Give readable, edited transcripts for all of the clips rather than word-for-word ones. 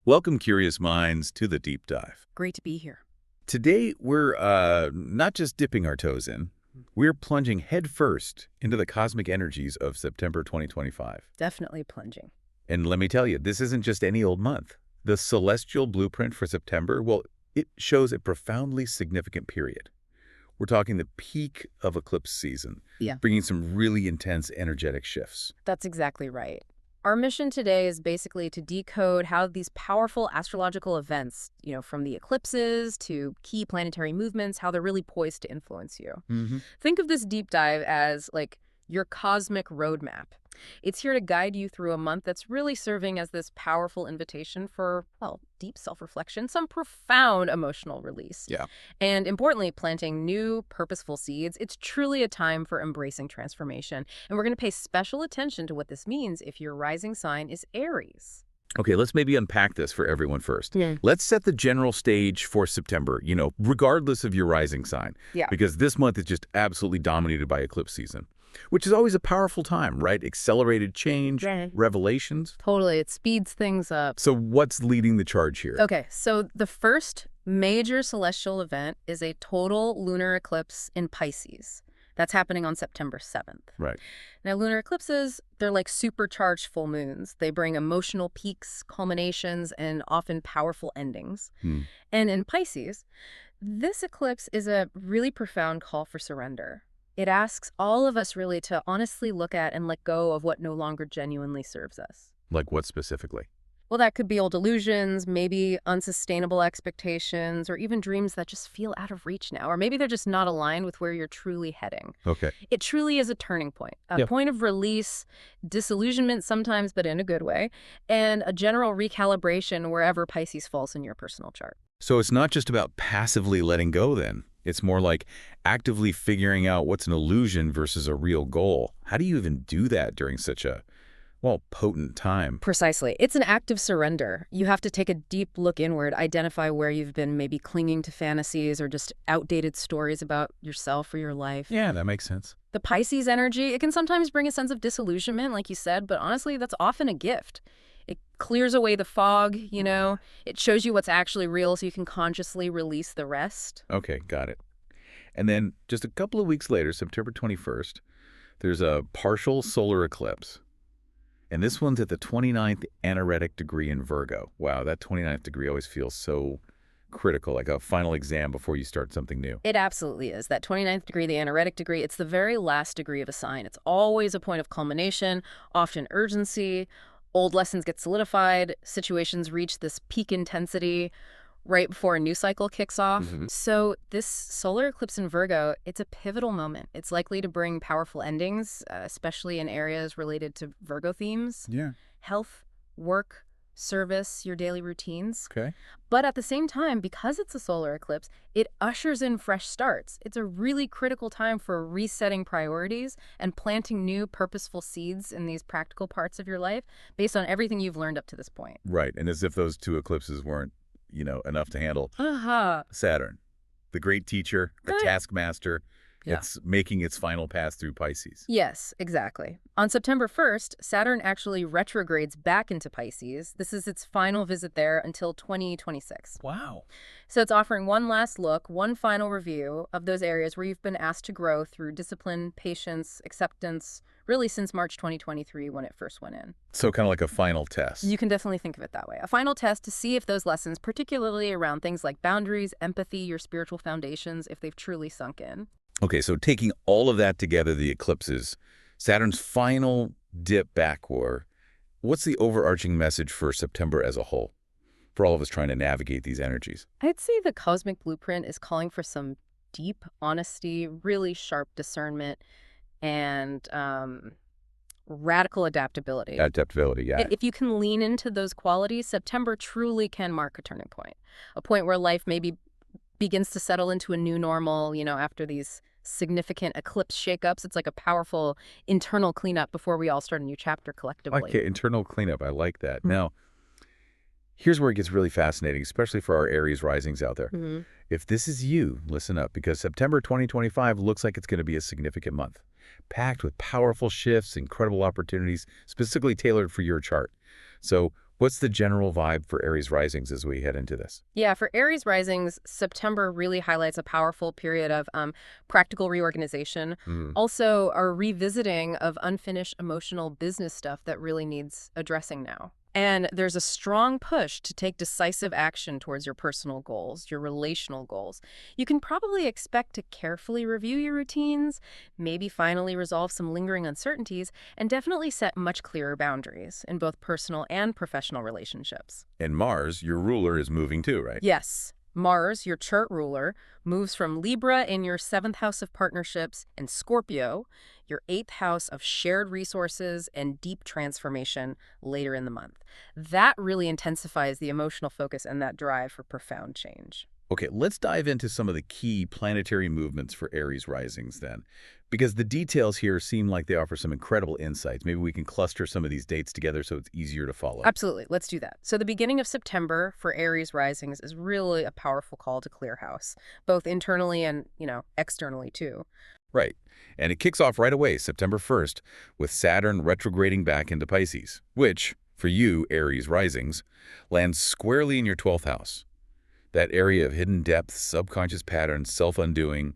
Welcome, curious minds, to the deep dive. Great to be here. Today, we're not just dipping our toes in, we're plunging headfirst into the cosmic energies of September 2025. Definitely plunging. And let me tell you, this isn't just any old month. The celestial blueprint for September, well, it shows a profoundly significant period. We're talking the peak of eclipse season, bringing some really intense energetic shifts. That's exactly right. Our mission today is basically to decode how these powerful astrological events, from the eclipses to key planetary movements, how they're really poised to influence you. Think of this deep dive as like your cosmic roadmap. It's here to guide you through a month that's really serving as this powerful invitation for, well, deep self-reflection, some profound emotional release. Yeah. And importantly, planting new, purposeful seeds. It's truly a time for embracing transformation. And we're going to pay special attention to what this means if your rising sign is Aries. Okay, let's maybe unpack this for everyone first. Yeah. Let's set the general stage for September, regardless of your rising sign. Yeah. Because this month is just absolutely dominated by eclipse season, which is always a powerful time, right? Accelerated change, revelations. Totally. It speeds things up. So what's leading the charge here? Okay, so the first major celestial event is a total lunar eclipse in Pisces. That's happening on September 7th. Right. Now, lunar eclipses, they're like supercharged full moons. They bring emotional peaks, culminations, and often powerful endings. And in Pisces, this eclipse is a really profound call for surrender. It asks all of us really to honestly look at and let go of what no longer genuinely serves us. Like what specifically? Well, that could be old illusions, maybe unsustainable expectations, or even dreams that just feel out of reach now. Or maybe they're just not aligned with where you're truly heading. Okay. It truly is a turning point, a point of release, disillusionment sometimes, but in a good way, and a general recalibration wherever Pisces falls in your personal chart. So it's not just about passively letting go then. It's more like actively figuring out what's an illusion versus a real goal. How do you even do that during such a, well, potent time? Precisely. It's an act of surrender. You have to take a deep look inward, identify where you've been maybe clinging to fantasies or just outdated stories about yourself or your life. Yeah, that makes sense. The Pisces energy, it can sometimes bring a sense of disillusionment, like you said, but honestly, that's often a gift. It clears away the fog, It shows you what's actually real so you can consciously release the rest. Okay, got it. And then just a couple of weeks later, September 21st, there's a partial solar eclipse. And this one's at the 29th anaretic degree in Virgo. Wow, that 29th degree always feels so critical, like a final exam before you start something new. It absolutely is. That 29th degree, the anaretic degree, it's the very last degree of a sign. It's always a point of culmination, often urgency. Old lessons get solidified, situations reach this peak intensity right before a new cycle kicks off. So this solar eclipse in Virgo, it's a pivotal moment. It's likely to bring powerful endings, especially in areas related to Virgo themes. Yeah. Health, work, service, your daily routines. Okay. But at the same time, because it's a solar eclipse, it ushers in fresh starts. It's a really critical time for resetting priorities and planting new purposeful seeds in these practical parts of your life based on everything you've learned up to this point. Right, and as if those two eclipses weren't, enough to handle Saturn, the great teacher, the taskmaster. It's making its final pass through Pisces. Yes, exactly. On September 1st, Saturn actually retrogrades back into Pisces. This is its final visit there until 2026. Wow. So it's offering one last look, one final review of those areas where you've been asked to grow through discipline, patience, acceptance, really since March 2023 when it first went in. So kind of like a final test. You can definitely think of it that way. A final test to see if those lessons, particularly around things like boundaries, empathy, your spiritual foundations, if they've truly sunk in. Okay, so taking all of that together, the eclipses, Saturn's final dip backward, what's the overarching message for September as a whole, for all of us trying to navigate these energies? I'd say the cosmic blueprint is calling for some deep honesty, really sharp discernment, and radical adaptability. Adaptability, yeah. If you can lean into those qualities, September truly can mark a turning point, a point where life maybe begins to settle into a new normal, after these significant eclipse shakeups. It's like a powerful internal cleanup before we all start a new chapter collectively. Okay, internal cleanup. I like that. Now, here's where it gets really fascinating, especially for our Aries risings out there. If this is you, listen up, because September 2025 looks like it's going to be a significant month, packed with powerful shifts, incredible opportunities, specifically tailored for your chart. So What's the general vibe for Aries risings as we head into this? Yeah, for Aries risings, September really highlights a powerful period of practical reorganization. Hmm. Also, a revisiting of unfinished emotional business stuff that really needs addressing now. And there's a strong push to take decisive action towards your personal goals, your relational goals. You can probably expect to carefully review your routines, maybe finally resolve some lingering uncertainties, and definitely set much clearer boundaries in both personal and professional relationships. And Mars, your ruler, is moving too, right? Yes, Mars, your chart ruler, moves from Libra in your seventh house of partnerships and Scorpio, your eighth house of shared resources and deep transformation later in the month. That really intensifies the emotional focus and that drive for profound change. Okay, let's dive into some of the key planetary movements for Aries risings then, because the details here seem like they offer some incredible insights. Maybe we can cluster some of these dates together so it's easier to follow. Absolutely. Let's do that. So the beginning of September for Aries risings is really a powerful call to clear house, both internally and, externally too. Right. And it kicks off right away, September 1st, with Saturn retrograding back into Pisces, which, for you, Aries risings, lands squarely in your 12th house. That area of hidden depths, subconscious patterns, self-undoing,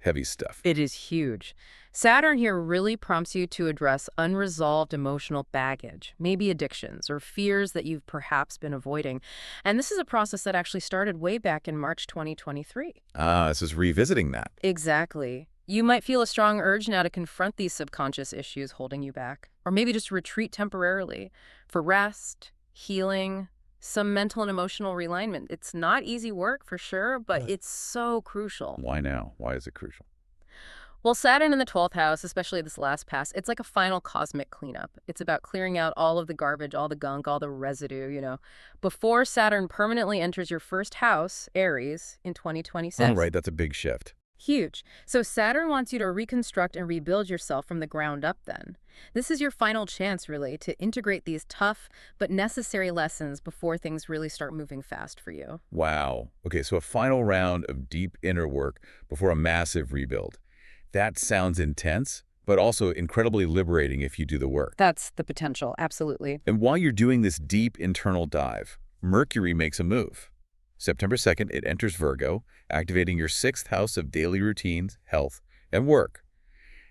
heavy stuff. It is huge. Saturn here really prompts you to address unresolved emotional baggage, maybe addictions or fears that you've perhaps been avoiding. And this is a process that actually started way back in March 2023. Ah, this is revisiting that. Exactly. You might feel a strong urge now to confront these subconscious issues holding you back, or maybe just retreat temporarily for rest, healing, some mental and emotional realignment. It's not easy work for sure, but it's so crucial. Why now? Why is it crucial? Well, Saturn in the 12th house, especially this last pass, it's like a final cosmic cleanup. It's about clearing out all of the garbage, all the gunk, all the residue, before Saturn permanently enters your first house, Aries, in 2026. Oh, right, that's a big shift. Huge. So Saturn wants you to reconstruct and rebuild yourself from the ground up then. This is your final chance, really, to integrate these tough but necessary lessons before things really start moving fast for you. Wow. Okay, so a final round of deep inner work before a massive rebuild. That sounds intense, but also incredibly liberating if you do the work. That's the potential, absolutely. And while you're doing this deep internal dive, Mercury makes a move. September 2nd, it enters Virgo, activating your 6th house of daily routines, health, and work.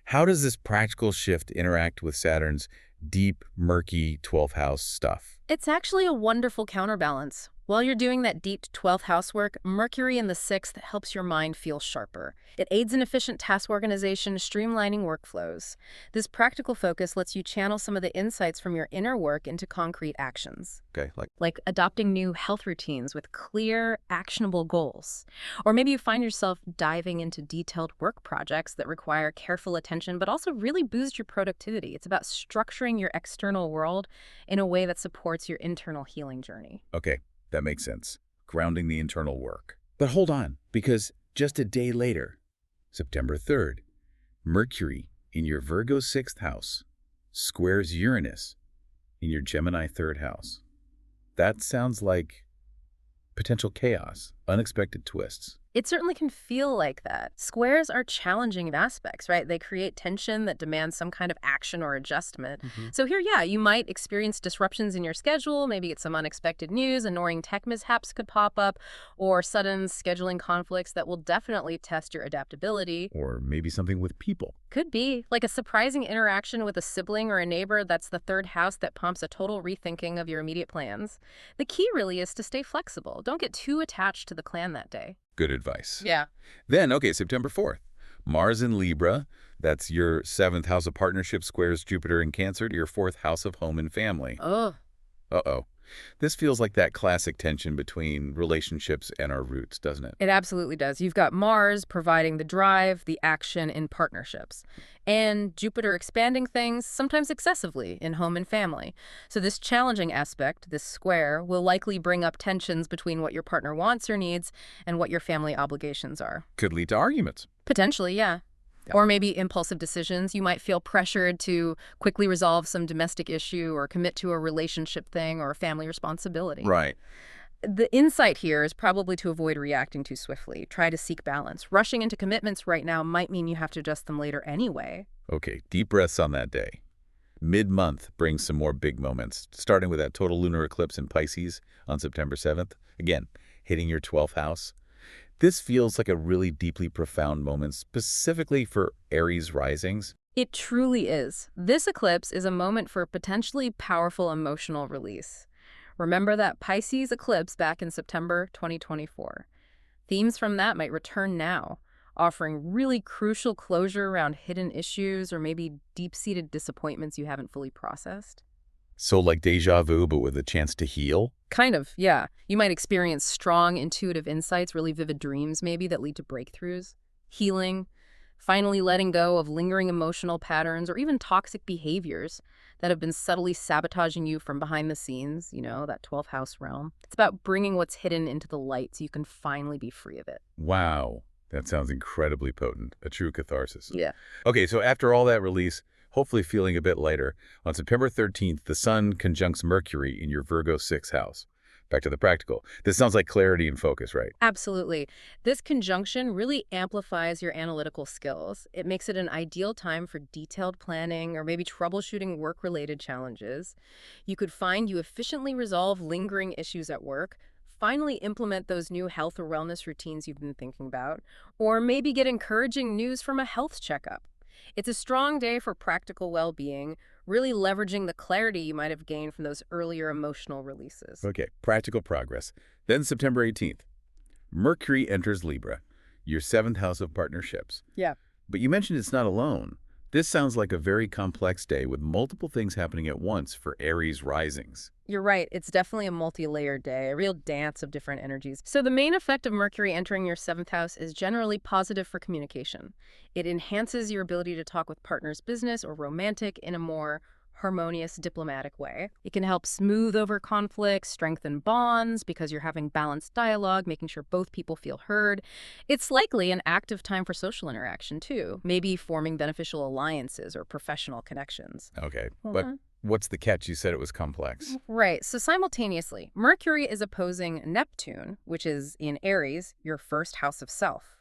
How does this practical shift interact with Saturn's deep, murky 12th house stuff? It's actually a wonderful counterbalance. While you're doing that deep 12th house work, Mercury in the 6th helps your mind feel sharper. It aids in efficient task organization, streamlining workflows. This practical focus lets you channel some of the insights from your inner work into concrete actions. Okay, Like adopting new health routines with clear, actionable goals. Or maybe you find yourself diving into detailed work projects that require careful attention, but also really boost your productivity. It's about structuring your external world in a way that supports your internal healing journey. okay, that makes sense. Grounding the internal work. But hold on, because just a day later, September 3rd, Mercury in your Virgo 6th house squares Uranus in your Gemini 3rd house. That sounds like potential chaos, unexpected twists. It certainly can feel like that. Squares are challenging aspects, right? They create tension that demands some kind of action or adjustment. So here, yeah, you might experience disruptions in your schedule, maybe get some unexpected news, annoying tech mishaps could pop up, or sudden scheduling conflicts that will definitely test your adaptability. Or maybe something with people. Could be, like a surprising interaction with a sibling or a neighbor that's the 3rd house that prompts a total rethinking of your immediate plans. The key really is to stay flexible. Don't get too attached to the plan that day. Good advice. Yeah. Then, okay, September 4th, Mars in Libra, that's your 7th house of partnership, squares Jupiter in Cancer to your 4th house of home and family. Oh, Uh-oh. This feels like that classic tension between relationships and our roots, doesn't it? it absolutely does. You've got Mars providing the drive, the action in partnerships, and Jupiter expanding things, sometimes excessively, in home and family. So this challenging aspect, this square, will likely bring up tensions between what your partner wants or needs and what your family obligations are. Could lead to arguments. Potentially, yeah. Yeah. Or maybe impulsive decisions. You might feel pressured to quickly resolve some domestic issue or commit to a relationship thing or a family responsibility. Right. The insight here is probably to avoid reacting too swiftly. Try to seek balance. Rushing into commitments right now might mean you have to adjust them later anyway. Okay, deep breaths on that day. Mid-month brings some more big moments, starting with that total lunar eclipse in Pisces on September 7th. Again, hitting your 12th house. This feels like a really deeply profound moment, specifically for Aries risings. It truly is. This eclipse is a moment for potentially powerful emotional release. Remember that Pisces eclipse back in September 2024. Themes from that might return now, offering really crucial closure around hidden issues or maybe deep-seated disappointments you haven't fully processed. So like déjà vu, but with a chance to heal? Kind of, yeah. You might experience strong intuitive insights, really vivid dreams maybe that lead to breakthroughs, healing, finally letting go of lingering emotional patterns or even toxic behaviors that have been subtly sabotaging you from behind the scenes, that 12th house realm. It's about bringing what's hidden into the light so you can finally be free of it. Wow, that sounds incredibly potent. A true catharsis. Yeah. Okay, so after all that release, hopefully feeling a bit lighter, on September 13th, the Sun conjuncts Mercury in your Virgo 6th house. Back to the practical. This sounds like clarity and focus, right? Absolutely. This conjunction really amplifies your analytical skills. It makes it an ideal time for detailed planning or maybe troubleshooting work-related challenges. You could find you efficiently resolve lingering issues at work, finally implement those new health or wellness routines you've been thinking about, or maybe get encouraging news from a health checkup. It's a strong day for practical well-being, really leveraging the clarity you might have gained from those earlier emotional releases. Okay, practical progress. Then September 18th, Mercury enters Libra, your 7th house of partnerships. Yeah. But you mentioned it's not alone. This sounds like a very complex day with multiple things happening at once for Aries risings. You're right. It's definitely a multi-layered day, a real dance of different energies. So the main effect of Mercury entering your 7th house is generally positive for communication. It enhances your ability to talk with partners, business, or romantic in a more harmonious, diplomatic way. It can help smooth over conflicts, strengthen bonds because you're having balanced dialogue, making sure both people feel heard. It's likely an active time for social interaction, too, maybe forming beneficial alliances or professional connections. Okay, but what's the catch? You said it was complex. Right. So simultaneously, Mercury is opposing Neptune, which is in Aries, your first house of self.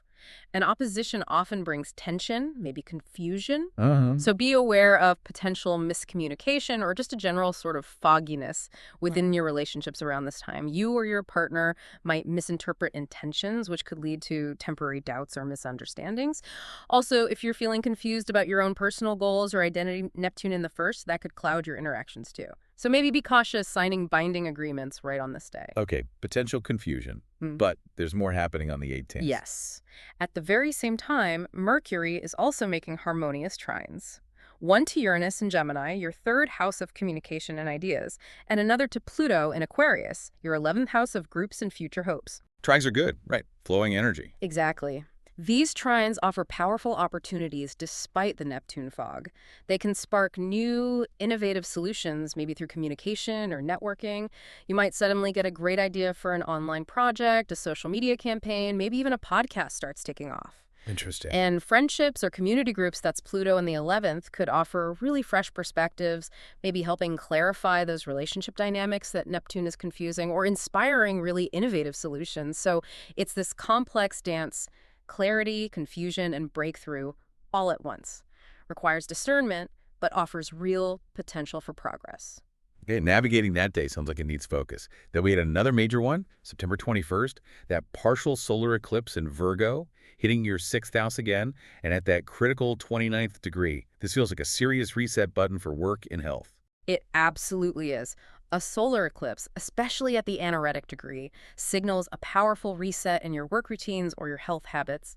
An opposition often brings tension, maybe confusion. So be aware of potential miscommunication or just a general sort of fogginess within your relationships around this time. You or your partner might misinterpret intentions, which could lead to temporary doubts or misunderstandings. Also, if you're feeling confused about your own personal goals or identity, Neptune in the first, that could cloud your interactions too. So maybe be cautious signing binding agreements right on this day. Okay, potential confusion. But there's more happening on the 18th. Yes. At the very same time, Mercury is also making harmonious trines. One to Uranus in Gemini, your 3rd house of communication and ideas, and another to Pluto in Aquarius, your 11th house of groups and future hopes. Trines are good, right? Flowing energy. Exactly. These trines offer powerful opportunities despite the Neptune fog. They can spark new, innovative solutions, maybe through communication or networking. You might suddenly get a great idea for an online project, a social media campaign, maybe even a podcast starts taking off. Interesting. And friendships or community groups, that's Pluto in the 11th, could offer really fresh perspectives, maybe helping clarify those relationship dynamics that Neptune is confusing or inspiring really innovative solutions. So it's this complex dance. Clarity, confusion, and breakthrough all at once. Requires discernment, but offers real potential for progress. Okay, navigating that day sounds like it needs focus. Then we had another major one, September 21st, that partial solar eclipse in Virgo, hitting your 6th house again, and at that critical 29th degree. This feels like a serious reset button for work and health. It absolutely is. A solar eclipse, especially at the anaretic degree, signals a powerful reset in your work routines or your health habits.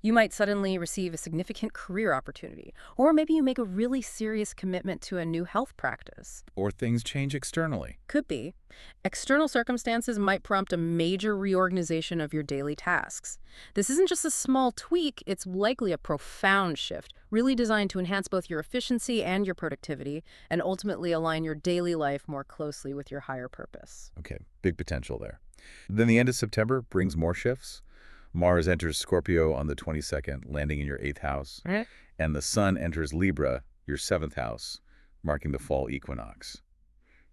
You might suddenly receive a significant career opportunity, or maybe you make a really serious commitment to a new health practice. Or things change externally. Could be. External circumstances might prompt a major reorganization of your daily tasks. This isn't just a small tweak, it's likely a profound shift, really designed to enhance both your efficiency and your productivity, and ultimately align your daily life more closely with your higher purpose. Okay, big potential there. Then the end of September brings more shifts. Mars enters Scorpio on the 22nd, landing in your 8th house. And the Sun enters Libra, your 7th house, marking the fall equinox.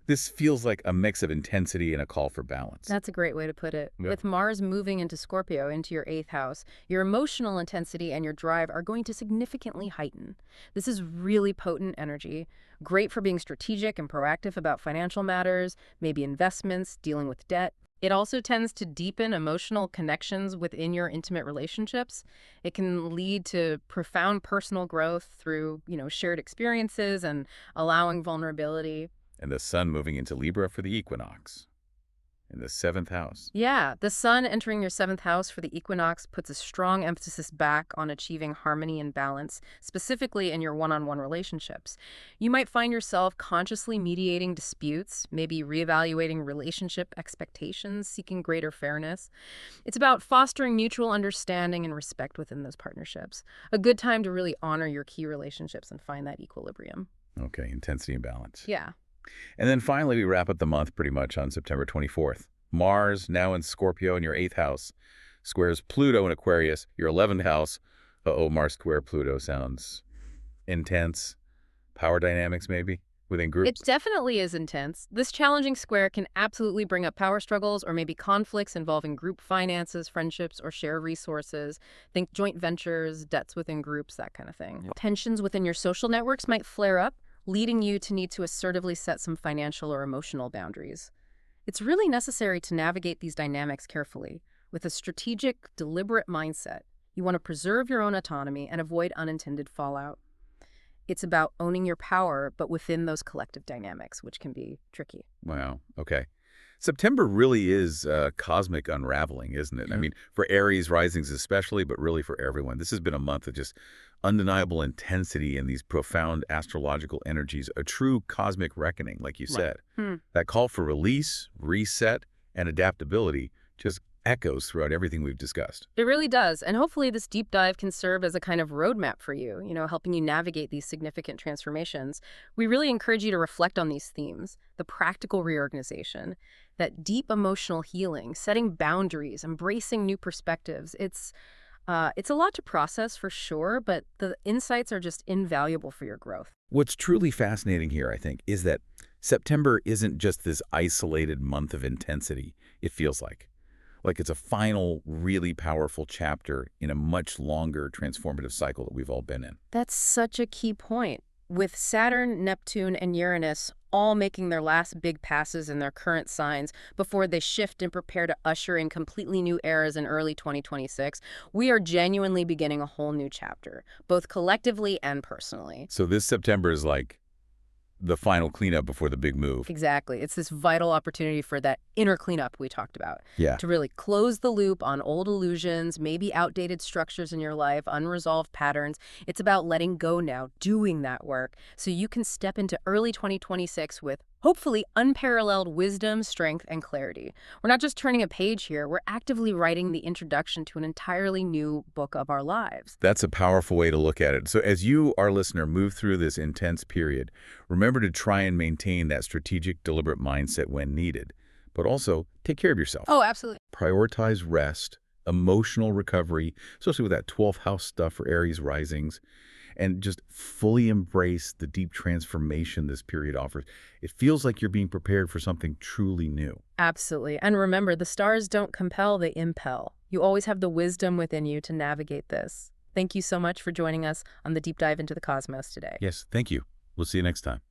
This feels like a mix of intensity and a call for balance. That's a great way to put it. Yeah. With Mars moving into Scorpio, into your 8th house, your emotional intensity and your drive are going to significantly heighten. This is really potent energy, great for being strategic and proactive about financial matters, maybe investments, dealing with debt. It also tends to deepen emotional connections within your intimate relationships. It can lead to profound personal growth through, shared experiences and allowing vulnerability. And the sun moving into Libra for the equinox in the 7th house. Yeah, the sun entering your 7th house for the equinox puts a strong emphasis back on achieving harmony and balance, specifically in your one-on-one relationships. You might find yourself consciously mediating disputes, maybe reevaluating relationship expectations, seeking greater fairness. It's about fostering mutual understanding and respect within those partnerships. A good time to really honor your key relationships and find that equilibrium. Okay, intensity and balance. Yeah. And then finally, we wrap up the month pretty much on September 24th. Mars, now in Scorpio in your 8th house, squares Pluto in Aquarius, your 11th house. Uh-oh, Mars square Pluto sounds intense. Power dynamics, maybe, within It groups? definitely is intense. This challenging square can absolutely bring up power struggles or maybe conflicts involving group finances, friendships, or shared resources. Think joint ventures, debts within groups, that kind of thing. Tensions within your social networks might flare up, leading you to need to assertively set some financial or emotional boundaries. It's really necessary to navigate these dynamics carefully, with a strategic, deliberate mindset. You want to preserve your own autonomy and avoid unintended fallout. It's about owning your power, but within those collective dynamics, which can be tricky. Wow, okay. September really is cosmic unraveling, isn't it? I Yeah. mean, for Aries risings especially, but really for everyone. This has been a month of just undeniable intensity and these profound astrological energies, a true cosmic reckoning, like you said. That call for release, reset, and adaptability just echoes throughout everything we've discussed. It really does. And hopefully this deep dive can serve as a kind of roadmap for you, helping you navigate these significant transformations. We really encourage you to reflect on these themes, the practical reorganization, that deep emotional healing, setting boundaries, embracing new perspectives. It's a lot to process for sure, but the insights are just invaluable for your growth. What's truly fascinating here, I think, is that September isn't just this isolated month of intensity, it feels like. Like it's a final, really powerful chapter in a much longer transformative cycle that we've all been in. That's such a key point. With Saturn, Neptune, and Uranus all making their last big passes in their current signs before they shift and prepare to usher in completely new eras in early 2026, we are genuinely beginning a whole new chapter, both collectively and personally. So this September is like the final cleanup before the big move. Exactly. It's this vital opportunity for that inner cleanup we talked about. Yeah. To really close the loop on old illusions, maybe outdated structures in your life, unresolved patterns. It's about letting go now, doing that work, so you can step into early 2026 with hopefully unparalleled wisdom, strength, and clarity. We're not just turning a page here, we're actively writing the introduction to an entirely new book of our lives. That's a powerful way to look at it. So as you, our listener, move through this intense period, remember to try and maintain that strategic, deliberate mindset when needed. But also, take care of yourself. Oh, absolutely. Prioritize rest, emotional recovery, especially with that 12th house stuff for Aries risings, and just fully embrace the deep transformation this period offers. It feels like you're being prepared for something truly new. Absolutely. And remember, the stars don't compel, they impel. You always have the wisdom within you to navigate this. Thank you so much for joining us on the deep dive into the cosmos today. Yes, thank you. We'll see you next time.